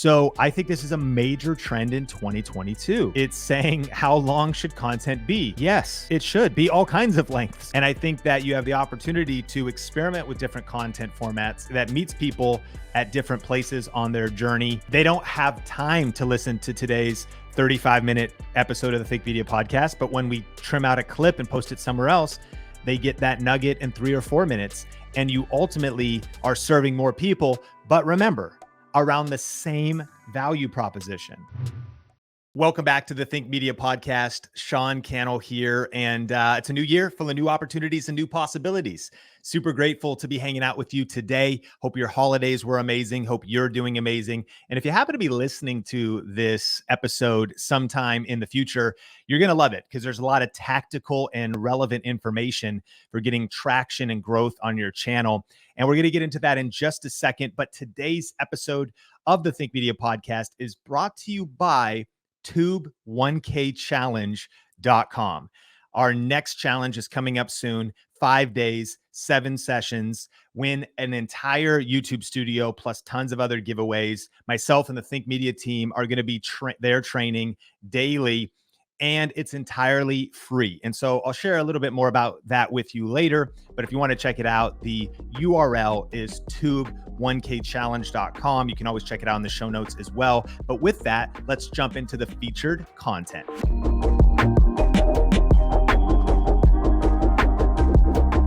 So I think this is a major trend in 2022. It's saying, how long should content be? Yes, it should be all kinds of lengths. And I think that you have the opportunity to experiment with different content formats that meets people at different places on their journey. They don't have time to listen to today's 35-minute episode of the Think Media podcast, but when we trim out a clip and post it somewhere else, they get that nugget in 3 or 4 minutes, and you ultimately are serving more people. But remember, around the same value proposition. Welcome back to the Think Media podcast. Sean Cannell here, and it's a new year full of new opportunities and new possibilities. Super grateful to be hanging out with you today. Hope your holidays were amazing. Hope you're doing amazing. And if you happen to be listening to this episode sometime in the future, you're going to love it because there's a lot of tactical and relevant information for getting traction and growth on your channel. And we're going to get into that in just a second. But today's episode of the Think Media podcast is brought to you by tube1kchallenge.com. Our next challenge is coming up soon. 5 days, 7 sessions, win an entire YouTube studio plus tons of other giveaways. Myself and the Think Media team are going to be there training daily, and it's entirely free. And so I'll share a little bit more about that with you later. But if you want to check it out, the URL is tube1kchallenge.com. You can always check it out in the show notes as well. But with that, let's jump into the featured content.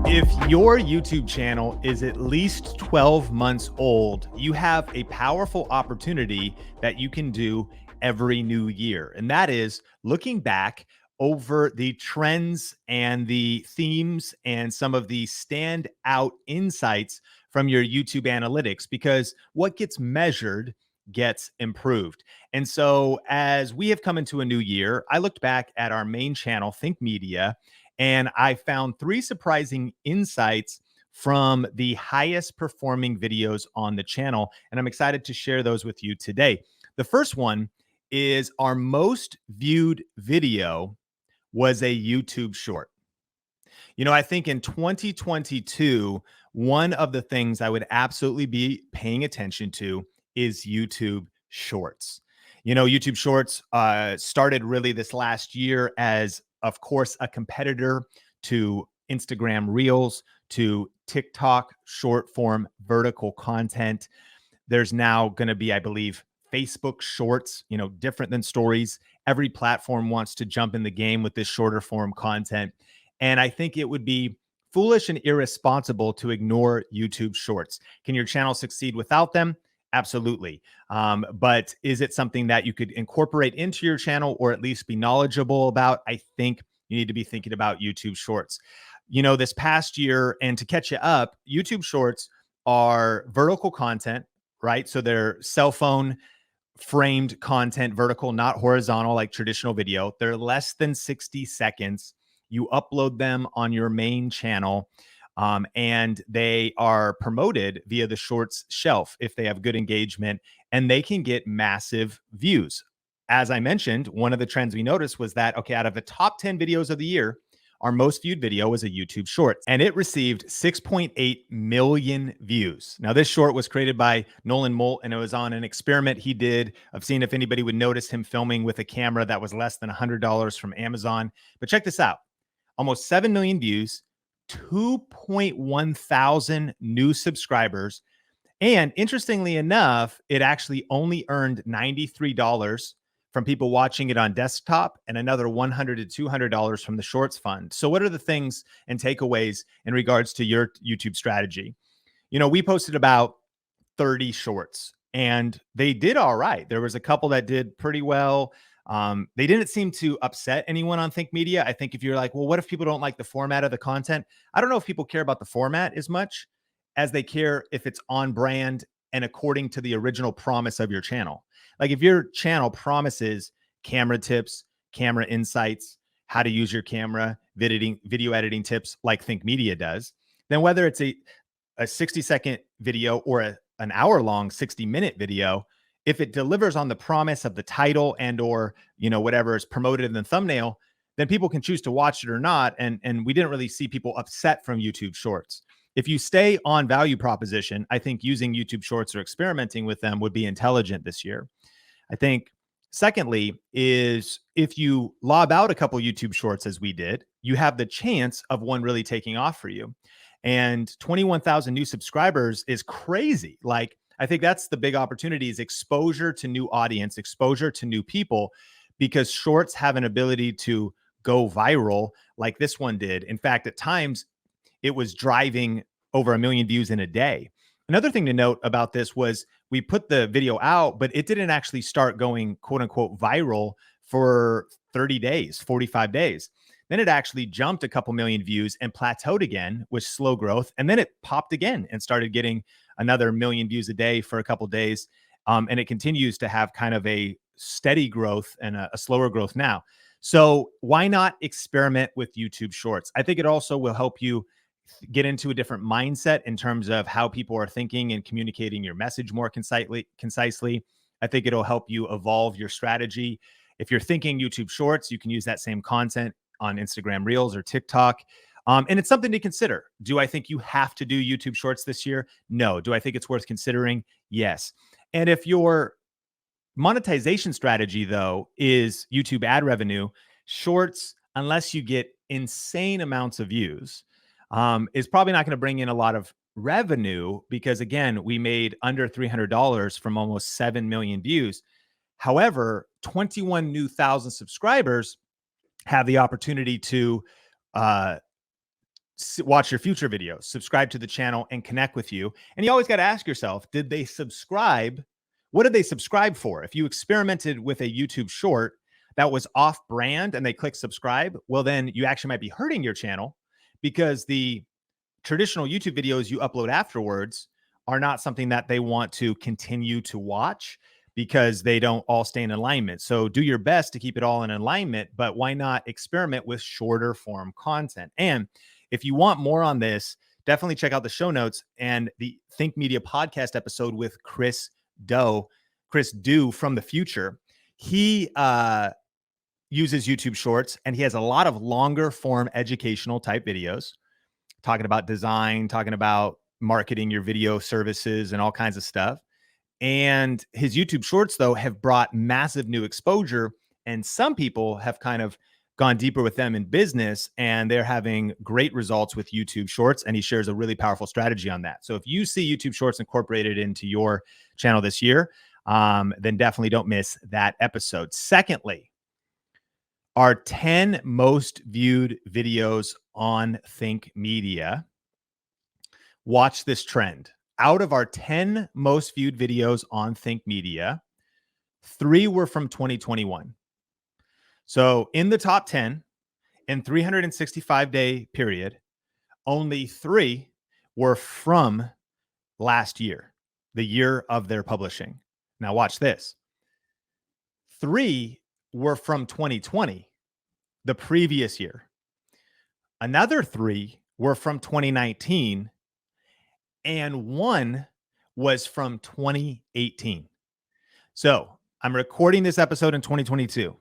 If your YouTube channel is at least 12 months old, you have a powerful opportunity that you can do every new year. And that is looking back over the trends and the themes and some of the standout insights from your YouTube analytics, because what gets measured gets improved. And so as we have come into a new year, I looked back at our main channel, Think Media, and I found 3 surprising insights from the highest performing videos on the channel. And I'm excited to share those with you today. The first one is our most viewed video was a YouTube short. You know, I think in 2022, one of the things I would absolutely be paying attention to is YouTube Shorts. You know, YouTube Shorts started really this last year as, of course, a competitor to Instagram Reels, to TikTok short form vertical content. There's now going to be, I believe, Facebook Shorts, you know, different than stories. Every platform wants to jump in the game with this shorter form content. And I think it would be foolish and irresponsible to ignore YouTube Shorts. Can your channel succeed without them? Absolutely. But is it something that you could incorporate into your channel or at least be knowledgeable about? I think you need to be thinking about YouTube Shorts. You know, this past year, and to catch you up, YouTube Shorts are vertical content, right? So they're cell phone framed content, vertical, not horizontal like traditional video. They're less than 60 seconds. You upload them on your main channel, and they are promoted via the Shorts shelf if they have good engagement, and they can get massive views. As I mentioned, one of the trends we noticed was that, okay, out of the top 10 videos of the year, our most viewed video was a YouTube short, and it received 6.8 million views. Now, this short was created by Nolan Molt, and it was on an experiment he did of seeing if anybody would notice him filming with a camera that was less than $100 from Amazon. But check this out. Almost 7 million views, 2.1 thousand new subscribers. And interestingly enough, it actually only earned $93 from people watching it on desktop and another $100 to $200 from the Shorts Fund. So what are the things and takeaways in regards to your YouTube strategy? You know, we posted about 30 shorts and they did all right. There was a couple that did pretty well. They didn't seem to upset anyone on Think Media. I think if you're like, well, what if people don't like the format of the content? I don't know if people care about the format as much as they care if it's on brand and according to the original promise of your channel. Like if your channel promises camera tips, camera insights, how to use your camera, video editing tips like Think Media does, then whether it's a 60-second video or an hour-long 60-minute video, if it delivers on the promise of the title and or, you know, whatever is promoted in the thumbnail, then people can choose to watch it or not. And we didn't really see people upset from YouTube Shorts. if you stay on value proposition, I think using YouTube Shorts or experimenting with them would be intelligent this year. I think secondly is if you lob out a couple YouTube Shorts as we did, you have the chance of one really taking off for you. And 21,000 new subscribers is crazy. Like, I think that's the big opportunity, is exposure to new audience, exposure to new people, because shorts have an ability to go viral like this one did. In fact, at times it was driving over 1 million views in a day. Another thing to note about this was we put the video out, but it didn't actually start going quote unquote viral for 30 days, 45 days. Then it actually jumped a couple million views and plateaued again with slow growth. And then it popped again and started getting another 1 million views a day for a couple days. And it continues to have kind of a steady growth and a slower growth now. So why not experiment with YouTube Shorts? I think it also will help you get into a different mindset in terms of how people are thinking and communicating your message more concisely. I think it'll help you evolve your strategy. If you're thinking YouTube Shorts, you can use that same content on Instagram Reels or TikTok. And it's something to consider. Do I think you have to do YouTube Shorts this year? No. Do I think it's worth considering? Yes. And if your monetization strategy, though, is YouTube ad revenue, Shorts, unless you get insane amounts of views, is probably not going to bring in a lot of revenue, because again, we made under $300 from almost 7 million views. However, 21,000 new subscribers have the opportunity to watch your future videos, subscribe to the channel, and connect with you. And you always got to ask yourself, did they subscribe? What did they subscribe for? If you experimented with a YouTube short that was off brand and they click subscribe, well, then you actually might be hurting your channel, because the traditional YouTube videos you upload afterwards are not something that they want to continue to watch, because they don't all stay in alignment. So do your best to keep it all in alignment, but why not experiment with shorter form content? And if you want more on this, definitely check out the show notes and the Think Media podcast episode with Chris Do from the Future. He uses YouTube Shorts, and he has a lot of longer form educational type videos talking about design, talking about marketing your video services and all kinds of stuff. And his YouTube Shorts, though, have brought massive new exposure, and some people have kind of gone deeper with them in business, and they're having great results with YouTube Shorts. And he shares a really powerful strategy on that. So if you see YouTube Shorts incorporated into your channel this year, then definitely don't miss that episode. Secondly, our 10 most viewed videos on Think Media. Watch this trend. Out of our 10 most viewed videos on Think Media, 3 were from 2021. So in the top 10, in 365-day period, only 3 were from last year, the year of their publishing. Now watch this. 3 were from 2020, the previous year. Another 3 were from 2019, and 1 was from 2018. So I'm recording this episode in 2022.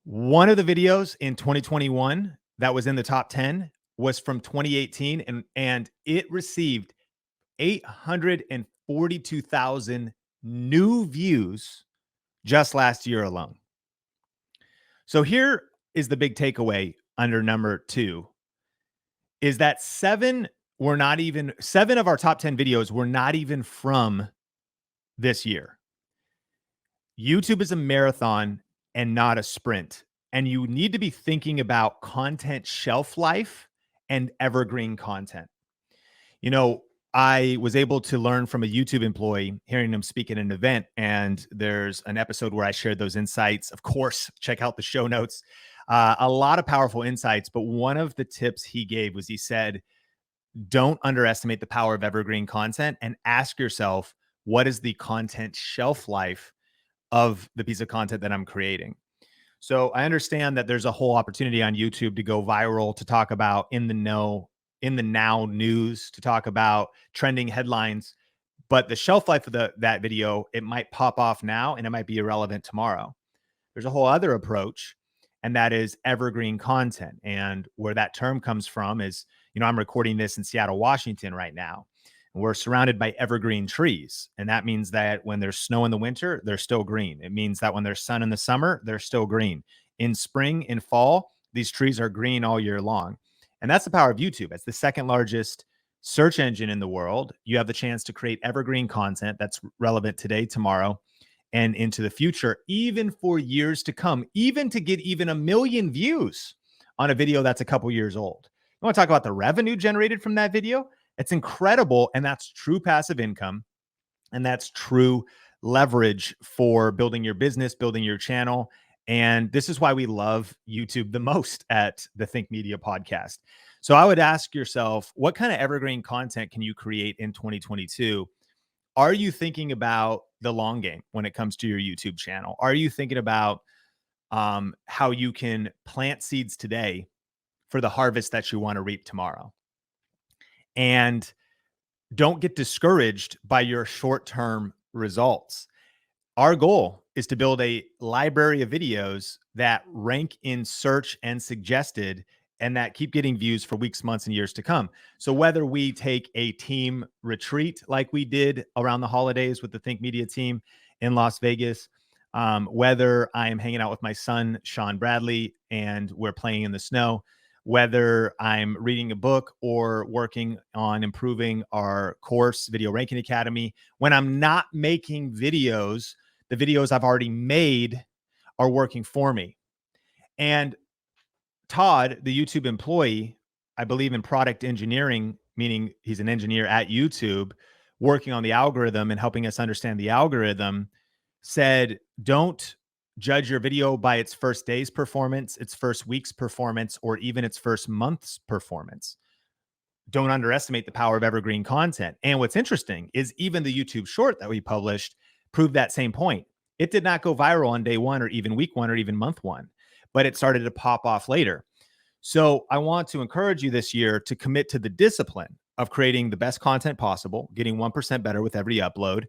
One of the videos in 2021 that was in the top 10 was from 2018, and it received 842,000 new views just last year alone. So here is the big takeaway under number 2, is that 7 of our top 10 videos were not even from this year. YouTube is a marathon and not a sprint. And you need to be thinking about content shelf life and evergreen content. You know, I was able to learn from a YouTube employee, hearing him speak at an event, and there's an episode where I shared those insights. Of course, check out the show notes. A lot of powerful insights, but one of the tips he gave was, he said, don't underestimate the power of evergreen content, and ask yourself, what is the content shelf life of the piece of content that I'm creating? So I understand that there's a whole opportunity on YouTube to go viral, to talk about in the now news, to talk about trending headlines, but the shelf life of that video, it might pop off now and it might be irrelevant tomorrow. There's a whole other approach, and that is evergreen content. And where that term comes from is, I'm recording this in Seattle, Washington right now. We're surrounded by evergreen trees. And that means that when there's snow in the winter, they're still green. It means that when there's sun in the summer, they're still green. In spring and fall, these trees are green all year long. And that's the power of YouTube. It's the second largest search engine in the world. You have the chance to create evergreen content that's relevant today, tomorrow, and into the future, even for years to come, even to get even 1 million views on a video that's a couple years old. You want to talk about the revenue generated from that video? It's incredible. And that's true passive income. And that's true leverage for building your business, building your channel. And this is why we love YouTube the most at the Think Media podcast. So I would ask yourself, what kind of evergreen content can you create in 2022? Are you thinking about the long game when it comes to your YouTube channel? Are you thinking about how you can plant seeds today for the harvest that you want to reap tomorrow? And don't get discouraged by your short-term results. Our goal is to build a library of videos that rank in search and suggested and that keep getting views for weeks, months, and years to come. So whether we take a team retreat like we did around the holidays with the Think Media team in Las Vegas, whether I am hanging out with my son, Sean Bradley, and we're playing in the snow, whether I'm reading a book or working on improving our course, Video Ranking Academy, when I'm not making videos, the videos I've already made are working for me. And Todd, the YouTube employee, I believe in product engineering, meaning he's an engineer at YouTube, working on the algorithm and helping us understand the algorithm, said, don't judge your video by its first day's performance, its first week's performance, or even its first month's performance. Don't underestimate the power of evergreen content. And what's interesting is even the YouTube short that we published proved that same point. It did not go viral on day one or even week one or even month one, but it started to pop off later. So I want to encourage you this year to commit to the discipline of creating the best content possible, getting 1% better with every upload,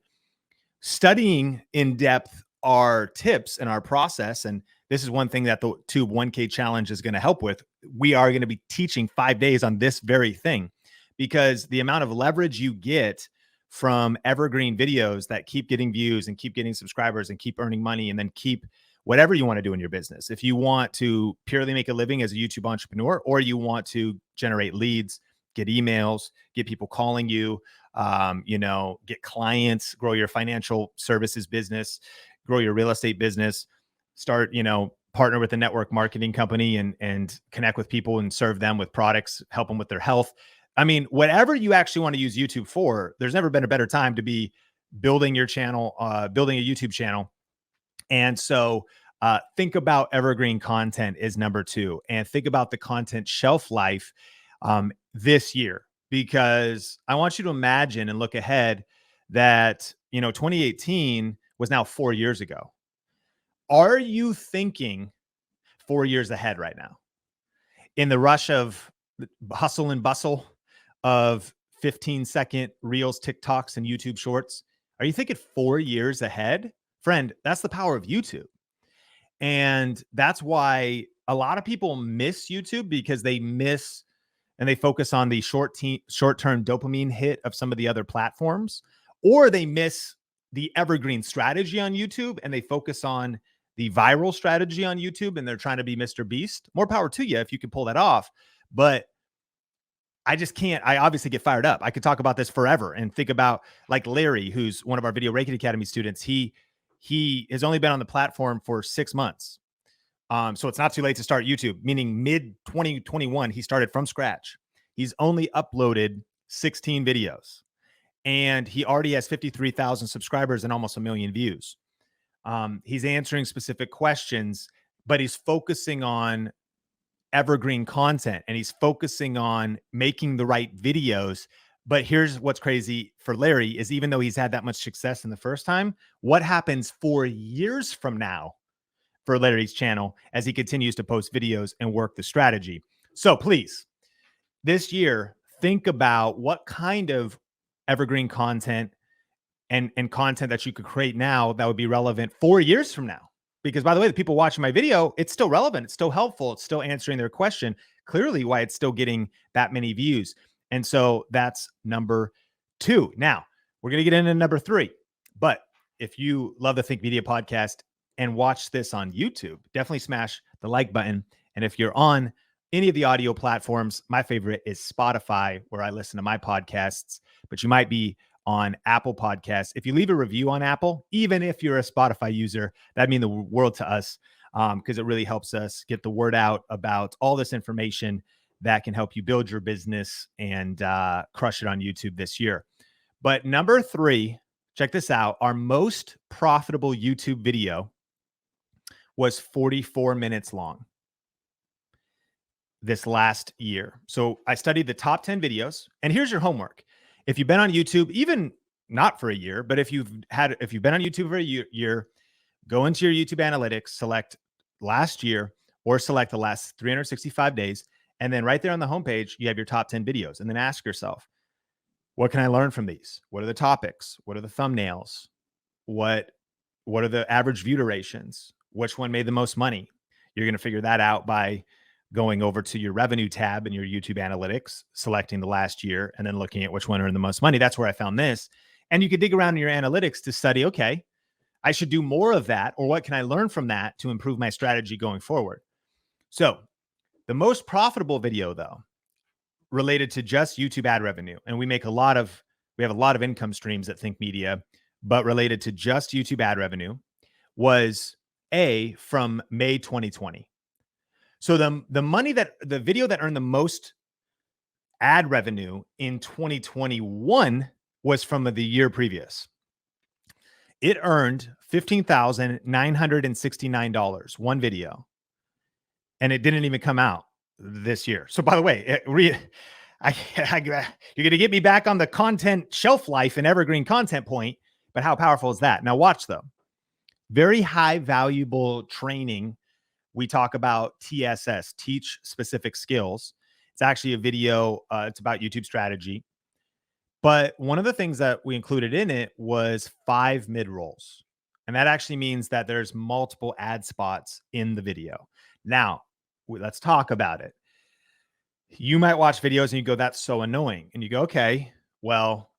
studying in depth our tips and our process. And this is one thing that the Tube 1K challenge is going to help with. We are going to be teaching 5 days on this very thing, because the amount of leverage you get from evergreen videos that keep getting views and keep getting subscribers and keep earning money and then keep whatever you want to do in your business. If you want to purely make a living as a YouTube entrepreneur, or you want to generate leads, get emails, get people calling you, get clients, grow your financial services business, grow your real estate business, start, partner with a network marketing company and connect with people and serve them with products, help them with their health. I mean, whatever you actually want to use YouTube for, there's never been a better time to be building your channel, building a YouTube channel. And so think about evergreen content is number 2, and think about the content shelf life this year, because I want you to imagine and look ahead that, 2018 was now 4 years ago. Are you thinking 4 years ahead right now in the rush of hustle and bustle of 15-second reels, TikToks, and YouTube shorts? Are you thinking 4 years ahead? Friend, that's the power of YouTube. And that's why a lot of people miss YouTube, because they miss and they focus on the short-term dopamine hit of some of the other platforms, or they miss the evergreen strategy on YouTube and they focus on the viral strategy on YouTube and they're trying to be Mr. Beast. More power to you if you can pull that off. But I just can't. I obviously get fired up. I could talk about this forever and think about like Larry, who's one of our Video Ranking Academy students. He has only been on the platform for 6 months. So it's not too late to start YouTube, meaning mid 2021, he started from scratch. He's only uploaded 16 videos and he already has 53,000 subscribers and almost 1 million views. He's answering specific questions, but he's focusing on evergreen content and he's focusing on making the right videos. But here's what's crazy for Larry is, even though he's had that much success in the first time, what happens 4 years from now for Larry's channel as he continues to post videos and work the strategy? So please, this year, think about what kind of evergreen content and content that you could create now that would be relevant 4 years from now. Because by the way, the people watching my video, it's still relevant. It's still helpful. It's still answering their question. clearly why it's still getting that many views. And so that's number 2. Now, we're going to get into number 3. But if you love the Think Media podcast and watch this on YouTube, definitely smash the like button. And if you're on any of the audio platforms, my favorite is Spotify, where I listen to my podcasts, but you might be on Apple Podcasts. If you leave a review on Apple, even if you're a Spotify user, that'd mean the world to us, because it really helps us get the word out about all this information that can help you build your business and crush it on YouTube this year. But number 3, check this out. Our most profitable YouTube video was 44 minutes long this last year. So I studied the top 10 videos, and here's your homework. If you've been on YouTube, even not for a year, but if you've been on YouTube for a year, go into your YouTube analytics, select last year or select the last 365 days. And then right there on the homepage, you have your top 10 videos. And then ask yourself, what can I learn from these? What are the topics? What are the thumbnails? What are the average view durations? Which one made the most money? You're going to figure that out by going over to your revenue tab in your YouTube analytics, selecting the last year, and then looking at which one earned the most money. That's where I found this. And you could dig around in your analytics to study, okay, I should do more of that, or what can I learn from that to improve my strategy going forward? So the most profitable video, though, related to just YouTube ad revenue, and we have a lot of income streams at Think Media, but related to just YouTube ad revenue, was from May 2020. So the video that earned the most ad revenue in 2021 was from the year previous. It earned $15,969, one video, and it didn't even come out this year. So by the way, you're going to get me back on the content shelf life and evergreen content point, but how powerful is that? Now watch though. Very high valuable training. We talk about TSS, teach specific skills. It's actually a video. It's about YouTube strategy. But one of the things that we included in it was 5 mid-rolls. And that actually means that there's multiple ad spots in the video. Now, let's talk about it. You might watch videos and you go, that's so annoying. And you go, okay, well,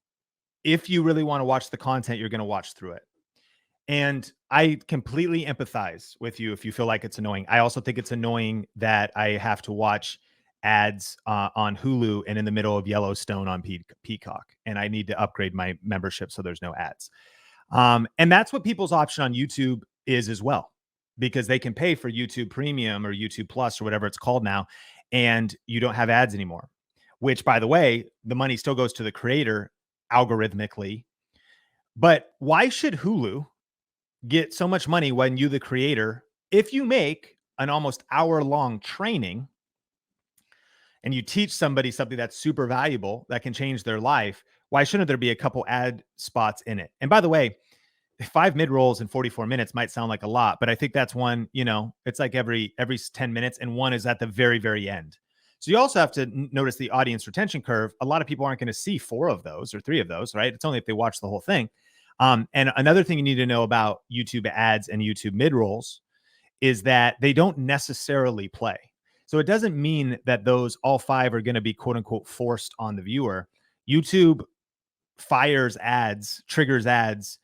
if you really want to watch the content, you're going to watch through it. And I completely empathize with you if you feel like it's annoying. I also think it's annoying that I have to watch ads on Hulu and in the middle of Yellowstone on Peacock, and I need to upgrade my membership so there's no ads. And that's what people's option on YouTube is as well, because they can pay for YouTube Premium or YouTube Plus or whatever it's called now, and you don't have ads anymore, which, by the way, the money still goes to the creator algorithmically. But why should Hulu get so much money when you, the creator, if you make an almost hour-long training and you teach somebody something that's super valuable that can change their life, why shouldn't there be a couple ad spots in it? And by the way, 5 mid-rolls in 44 minutes might sound like a lot, but I think that's one, it's like every 10 minutes, and one is at the very, very end. So you also have to notice the audience retention curve. A lot of people aren't going to see 4 of those or 3 of those, right? It's only if they watch the whole thing. And another thing you need to know about YouTube ads and YouTube mid-rolls is that they don't necessarily play. So it doesn't mean that all 5 are going to be quote unquote forced on the viewer. YouTube fires ads, triggers ads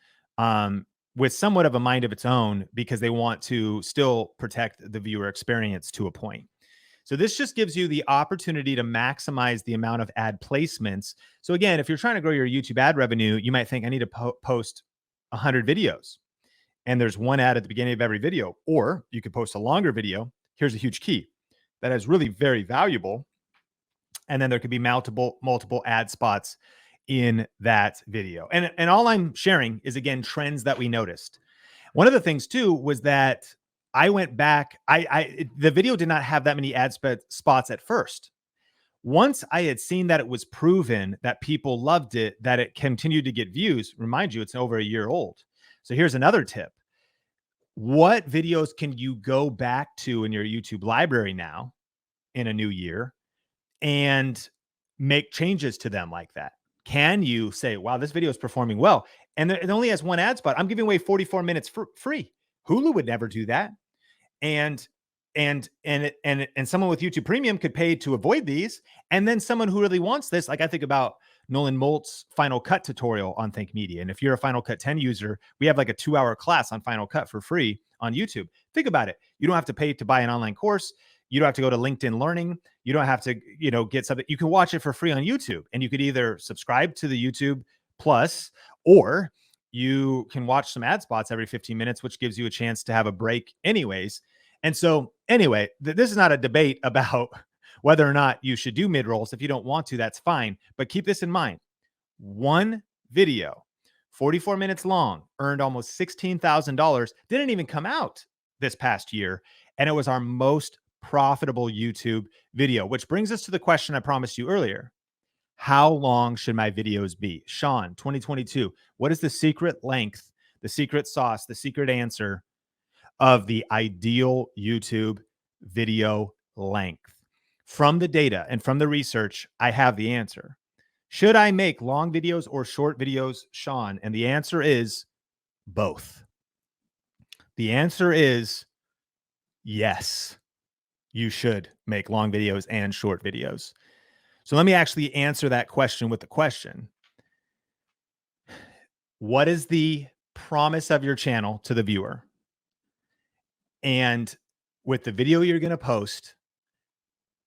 with somewhat of a mind of its own, because they want to still protect the viewer experience to a point. So this just gives you the opportunity to maximize the amount of ad placements. So again, if you're trying to grow your YouTube ad revenue, you might think I need to post 100 videos and there's one ad at the beginning of every video, or you could post a longer video. Here's a huge key that is really very valuable. And then there could be multiple ad spots in that video. And all I'm sharing is, again, trends that we noticed. One of the things too was that I went back. The video did not have that many ad spots at first. Once I had seen that it was proven that people loved it, that it continued to get views. Remind you, it's over a year old. So here's another tip. What videos can you go back to in your YouTube library now in a new year and make changes to them like that? Can you say, wow, this video is performing well, and it only has 1 ad spot? I'm giving away 44 minutes for free. Hulu would never do that. And And someone with YouTube Premium could pay to avoid these. And then someone who really wants this, like I think about Nolan Molt's Final Cut tutorial on Think Media. And if you're a Final Cut 10 user, we have like a 2-hour class on Final Cut for free on YouTube. Think about it. You don't have to pay to buy an online course. You don't have to go to LinkedIn Learning. You don't have to, get something. You can watch it for free on YouTube, and you could either subscribe to the YouTube Plus, or you can watch some ad spots every 15 minutes, which gives you a chance to have a break anyways. And so anyway, this is not a debate about whether or not you should do mid-rolls. If you don't want to, that's fine. But keep this in mind. One video, 44 minutes long, earned almost $16,000, didn't even come out this past year. And it was our most profitable YouTube video, which brings us to the question I promised you earlier. How long should my videos be? Sean, 2022, what is the secret length, the secret sauce, the secret answer of the ideal YouTube video length? From the data and from the research, I have the answer. Should I make long videos or short videos, Sean? And the answer is both. The answer is yes, you should make long videos and short videos. So let me actually answer that question with the question. What is the promise of your channel to the viewer? And with the video you're going to post,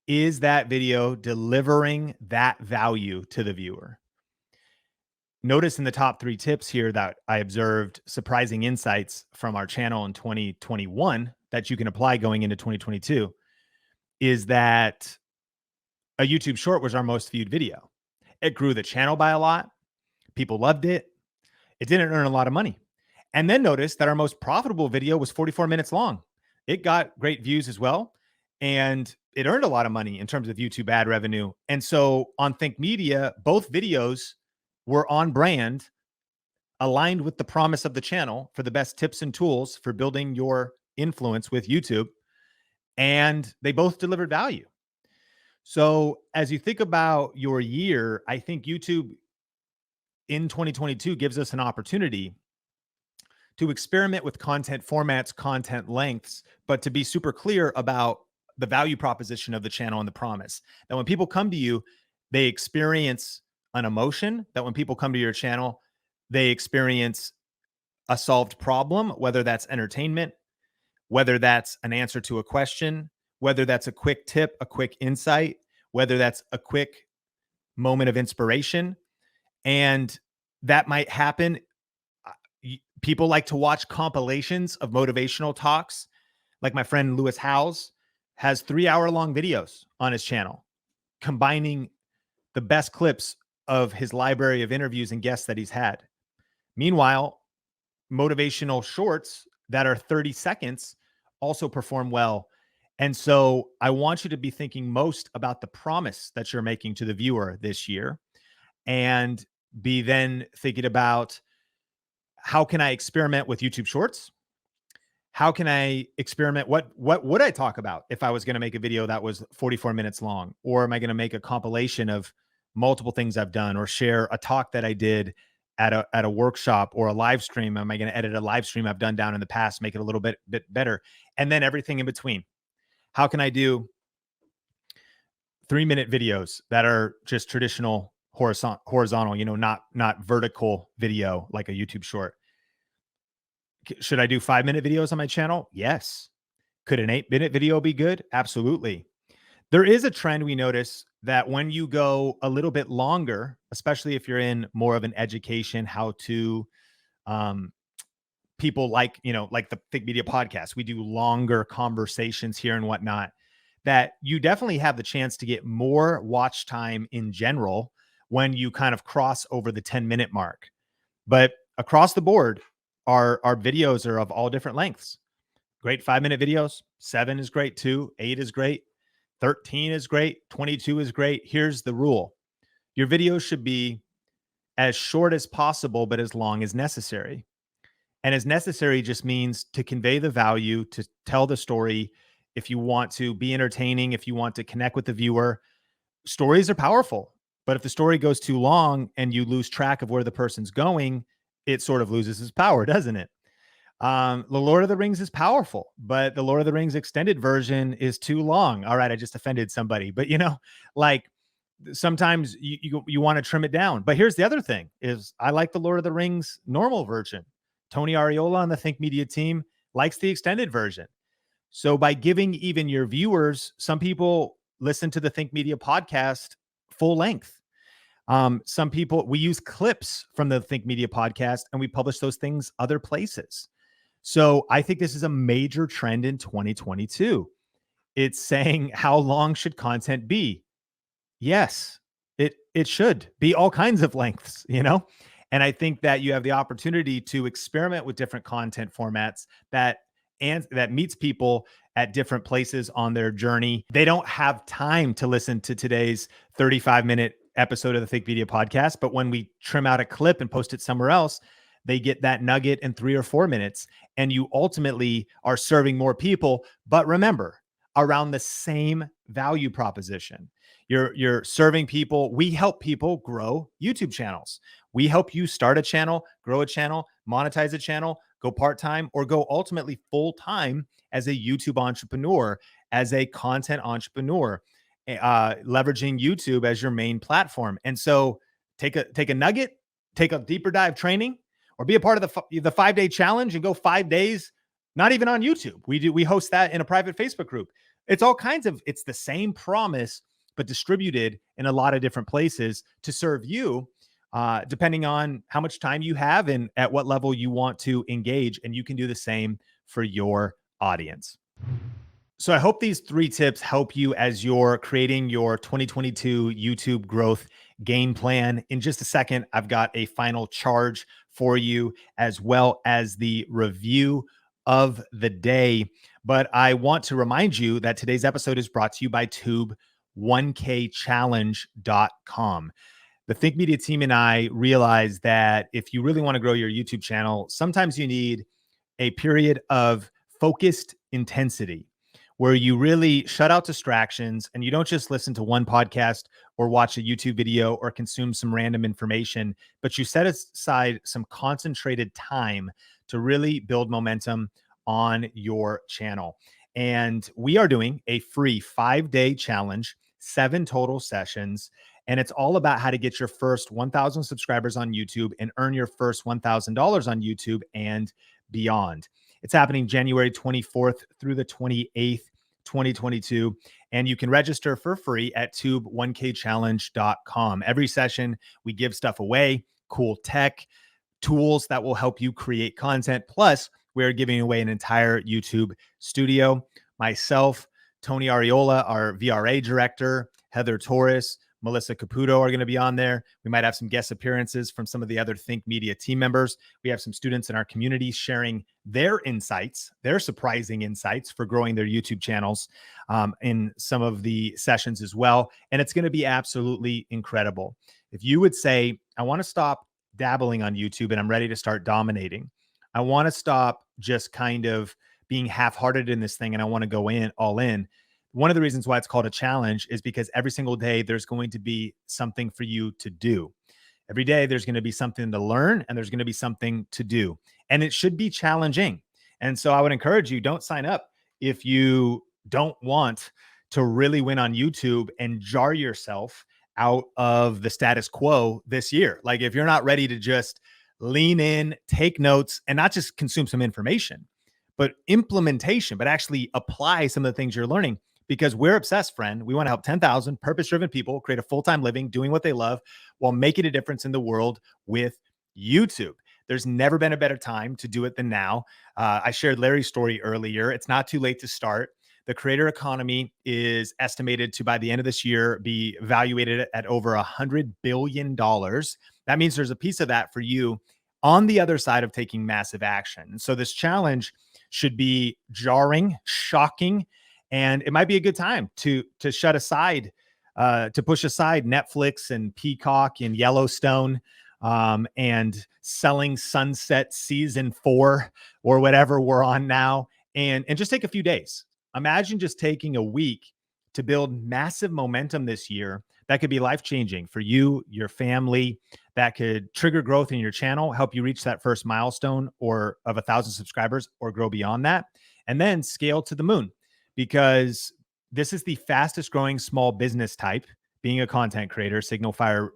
is that video delivering that value to the viewer? Notice in the top 3 tips here that I observed surprising insights from our channel in 2021 that you can apply going into 2022, is that a YouTube short was our most viewed video. It grew the channel by a lot. People loved it. It didn't earn a lot of money. And then notice that our most profitable video was 44 minutes long. It got great views as well. And it earned a lot of money in terms of YouTube ad revenue. And so on Think Media, both videos were on brand, aligned with the promise of the channel for the best tips and tools for building your influence with YouTube. And they both delivered value. So as you think about your year, I think YouTube in 2022 gives us an opportunity to experiment with content formats, content lengths, but to be super clear about the value proposition of the channel and the promise. That when people come to you, they experience an emotion. That when people come to your channel, they experience a solved problem, whether that's entertainment, whether that's an answer to a question, whether that's a quick tip, a quick insight, whether that's a quick moment of inspiration. And that might happen. People like to watch compilations of motivational talks. Like my friend Lewis Howes has 3-hour-long videos on his channel, combining the best clips of his library of interviews and guests that he's had. Meanwhile, motivational shorts that are 30 seconds also perform well. And so I want you to be thinking most about the promise that you're making to the viewer this year, and be then thinking about, how can I experiment with YouTube Shorts? How can I experiment? What would I talk about if I was going to make a video that was 44 minutes long? Or am I going to make a compilation of multiple things I've done, or share a talk that I did at a workshop, or a live stream? Am I going to edit a live stream I've done down in the past, make it a little bit better? And then everything in between. How can I do 3-minute videos that are just traditional horizontal, not vertical video like a YouTube short? Should I do 5-minute videos on my channel? Yes. Could an 8-minute video be good? Absolutely. There is a trend we notice that when you go a little bit longer, especially if you're in more of an education, how to, people like the Think Media podcast, we do longer conversations here and whatnot, that you definitely have the chance to get more watch time in general when you kind of cross over the 10-minute mark. But across the board, our videos are of all different lengths. Great 5-minute videos. 7 is great too. 8 is great. 13 is great. 22 is great. Here's the rule. Your videos should be as short as possible, but as long as necessary. And as necessary just means to convey the value, to tell the story. If you want to be entertaining, if you want to connect with the viewer, stories are powerful. But if the story goes too long and you lose track of where the person's going, it sort of loses its power, doesn't it? The Lord of the Rings is powerful, but the Lord of the Rings extended version is too long. All right, I just offended somebody, but like sometimes you want to trim it down. But here's the other thing: is I like the Lord of the Rings normal version. Tony Ariola on the Think Media team likes the extended version. So by giving even your viewers, some people listen to the Think Media podcast full length. Some people, we use clips from the Think Media podcast and we publish those things other places. So I think this is a major trend in 2022. It's saying, how long should content be? Yes, it should be all kinds of lengths. And I think that you have the opportunity to experiment with different content formats that meets people at different places on their journey. They don't have time to listen to today's 35-minute episode of the Think Media podcast, but when we trim out a clip and post it somewhere else, they get that nugget in 3 or 4 minutes, and you ultimately are serving more people. But remember, around the same value proposition. You're serving people. We help people grow YouTube channels. We help you start a channel, grow a channel, monetize a channel, go part-time, or go ultimately full-time as a YouTube entrepreneur, as a content entrepreneur, leveraging YouTube as your main platform. And so take a nugget, take a deeper dive training, or be a part of the 5-day challenge and go 5 days, not even on YouTube. We host that in a private Facebook group. It's the same promise, but distributed in a lot of different places to serve you, depending on how much time you have and at what level you want to engage. And you can do the same for your audience. So I hope these 3 tips help you as you're creating your 2022 YouTube growth game plan. In just a second, I've got a final charge for you, as well as the review of the day. But I want to remind you that today's episode is brought to you by tube1kchallenge.com. The Think Media team and I realize that if you really want to grow your YouTube channel, sometimes you need a period of focused intensity where you really shut out distractions and you don't just listen to one podcast or watch a YouTube video or consume some random information, but you set aside some concentrated time to really build momentum on your channel. And we are doing a free 5-day challenge, 7 total sessions. And it's all about how to get your first 1,000 subscribers on YouTube and earn your first $1,000 on YouTube and beyond. It's happening January 24th through the 28th, 2022. And you can register for free at tube1kchallenge.com. Every session, we give stuff away, cool tech, tools that will help you create content. Plus, we're giving away an entire YouTube studio. Myself, Tony Ariola, our VRA director, Heather Torres, Melissa Caputo are going to be on there. We might have some guest appearances from some of the other Think Media team members. We have some students in our community sharing their insights, their surprising insights for growing their YouTube channels in some of the sessions as well. And it's going to be absolutely incredible. If you would say, I want to stop dabbling on YouTube and I'm ready to start dominating. I want to stop just kind of being half-hearted in this thing and I want to go all in. One of the reasons why it's called a challenge is because every single day there's going to be something for you to do. Every day there's going to be something to learn and there's going to be something to do. And it should be challenging. And so I would encourage you, don't sign up if you don't want to really win on YouTube and jar yourself out of the status quo this year. Like if you're not ready to just lean in, take notes, and not just consume some information, but implementation, but actually apply some of the things you're learning. Because we're obsessed, friend. We want to help 10,000 purpose-driven people create a full-time living doing what they love while making a difference in the world with YouTube. There's never been a better time to do it than now. I shared Larry's story earlier. It's not too late to start. The creator economy is estimated to, by the end of this year, be valuated at over $100 billion. That means there's a piece of that for you on the other side of taking massive action. So this challenge should be jarring, shocking, and it might be a good time to push aside Netflix and Peacock and Yellowstone and Selling Sunset season 4 or whatever we're on now, and just take a few days. Imagine just taking a week to build massive momentum this year that could be life-changing for you, your family, that could trigger growth in your channel, help you reach that first milestone or of 1,000 subscribers or grow beyond that, and then scale to the moon because this is the fastest growing small business type, being a content creator, Signal Fire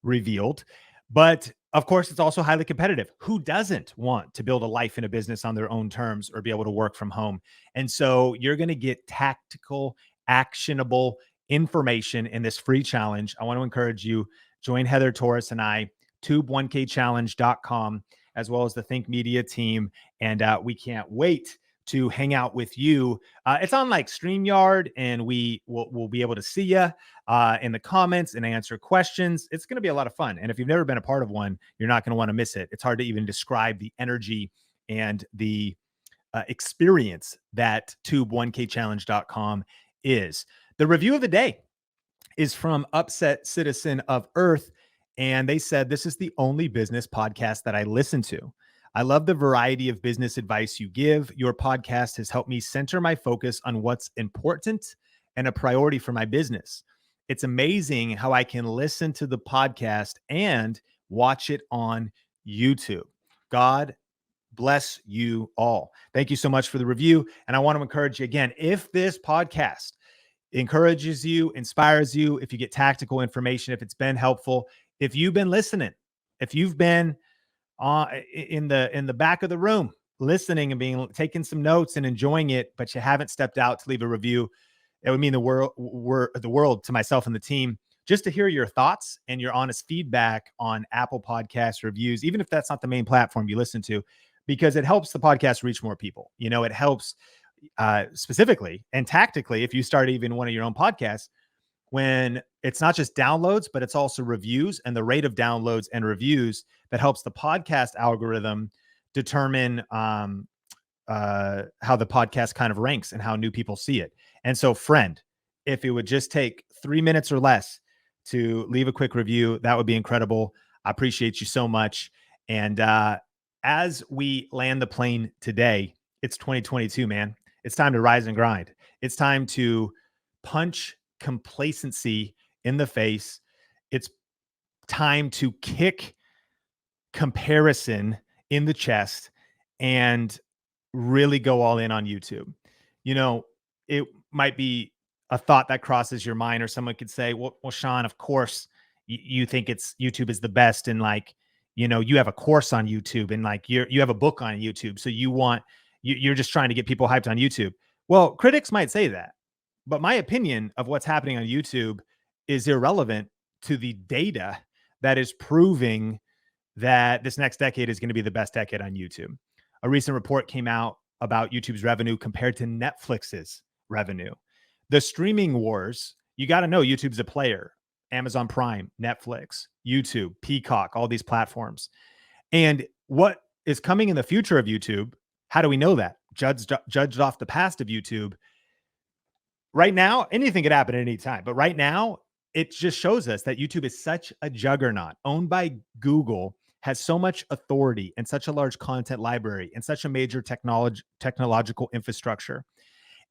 revealed. But of course, it's also highly competitive. Who doesn't want to build a life in a business on their own terms or be able to work from home? And so you're going to get tactical, actionable information in this free challenge. I want to encourage you, join Heather Torres and I, tube1kchallenge.com, as well as the Think Media team. And we can't wait to hang out with you. It's on like StreamYard, and we'll be able to see you in the comments and answer questions. It's going to be a lot of fun. And if you've never been a part of one, you're not going to want to miss it. It's hard to even describe the energy and the experience that tube1kchallenge.com is. The review of the day is from Upset Citizen of Earth. And they said, this is the only business podcast that I listen to. I love the variety of business advice you give. Your podcast has helped me center my focus on what's important and a priority for my business. It's amazing how I can listen to the podcast and watch it on YouTube. God bless you all. Thank you so much for the review. And I want to encourage you again, if this podcast encourages you, inspires you, if you get tactical information, if it's been helpful, if you've been listening, if you've been in the back of the room listening and taking some notes and enjoying it, but you haven't stepped out to leave a review, it would mean the world to myself and the team just to hear your thoughts and your honest feedback on Apple Podcast reviews, even if that's not the main platform you listen to, because it helps the podcast reach more people. You know, it helps specifically and tactically if you start even one of your own podcasts, when it's not just downloads, but it's also reviews, and the rate of downloads and reviews that helps the podcast algorithm determine how the podcast kind of ranks and how new people see it. And so, friend, if it would just take 3 minutes or less to leave a quick review, that would be incredible. I appreciate you so much. And as we land the plane today, it's 2022, man. It's time to rise and grind. It's time to punch complacency in the face. It's time to kick comparison in the chest and really go all in on YouTube. You know, it might be a thought that crosses your mind, or someone could say, well, Sean, of course you think YouTube is the best. And like, you know, you have a course on YouTube, and like you have a book on YouTube. So you're just trying to get people hyped on YouTube. Well, critics might say that, but my opinion of what's happening on YouTube is irrelevant to the data that is proving that this next decade is going to be the best decade on YouTube. A recent report came out about YouTube's revenue compared to Netflix's revenue. The streaming wars, you got to know YouTube's a player. Amazon Prime, Netflix, YouTube, Peacock, all these platforms. And what is coming in the future of YouTube, how do we know that? Judged off the past of YouTube. Right now, anything could happen at any time. But right now, it just shows us that YouTube is such a juggernaut, owned by Google, has so much authority and such a large content library and such a major technological infrastructure.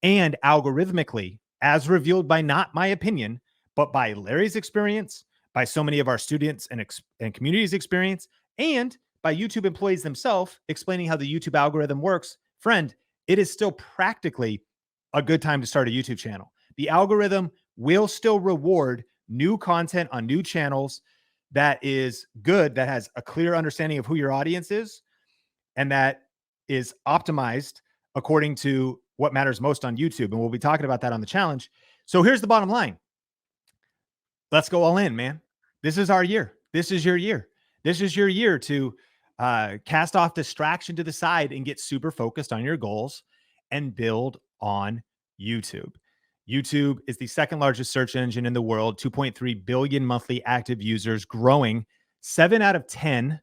And algorithmically, as revealed by not my opinion, but by Larry's experience, by so many of our students and community's experience, and by YouTube employees themselves explaining how the YouTube algorithm works, friend, it is still practically a good time to start a YouTube channel. The algorithm will still reward new content on new channels that is good, that has a clear understanding of who your audience is, and that is optimized according to what matters most on YouTube. And we'll be talking about that on the challenge. So here's the bottom line. Let's go all in, man. This is our year. This is your year. This is your year to cast off distraction to the side and get super focused on your goals and build on YouTube. YouTube is the second largest search engine in the world, 2.3 billion monthly active users, growing. 7 out of 10,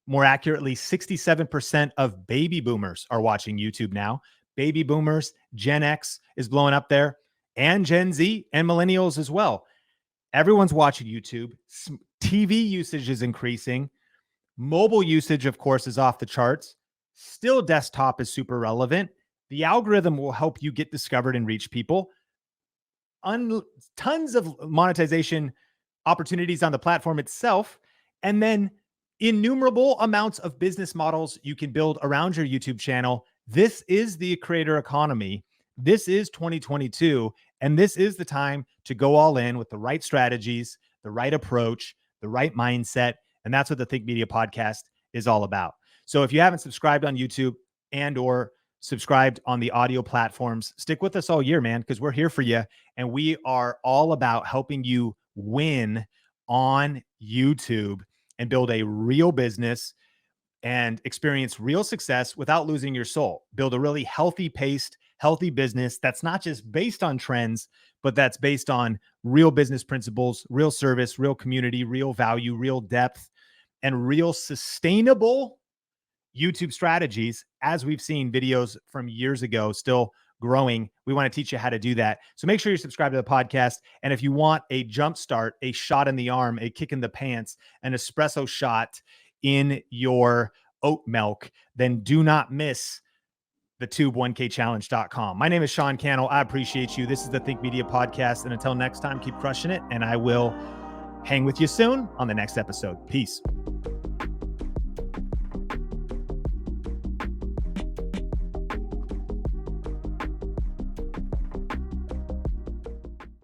more accurately, 67% of baby boomers are watching YouTube now. Baby boomers, Gen X is blowing up there, and Gen Z and millennials as well. Everyone's watching YouTube. TV usage is increasing. Mobile usage, of course, is off the charts. Still, desktop is super relevant. The algorithm will help you get discovered and reach people. tons of monetization opportunities on the platform itself, and then innumerable amounts of business models you can build around your YouTube channel. This is the creator economy. This is 2022, and this is the time to go all in with the right strategies, the right approach, the right mindset, and that's what the Think Media podcast is all about. So if you haven't subscribed on YouTube and or subscribed on the audio platforms, stick with us all year, man, because we're here for you. And we are all about helping you win on YouTube and build a real business and experience real success without losing your soul. Build a really healthy paced, healthy business that's not just based on trends, but that's based on real business principles, real service, real community, real value, real depth, and real sustainable YouTube strategies, as we've seen videos from years ago still growing. We want to teach you how to do that. So make sure you subscribe to the podcast. And if you want a jump start, a shot in the arm, a kick in the pants, an espresso shot in your oat milk, then do not miss the tube1kchallenge.com. My name is Sean Cannell. I appreciate you. This is the Think Media podcast. And until next time, keep crushing it. And I will hang with you soon on the next episode. Peace.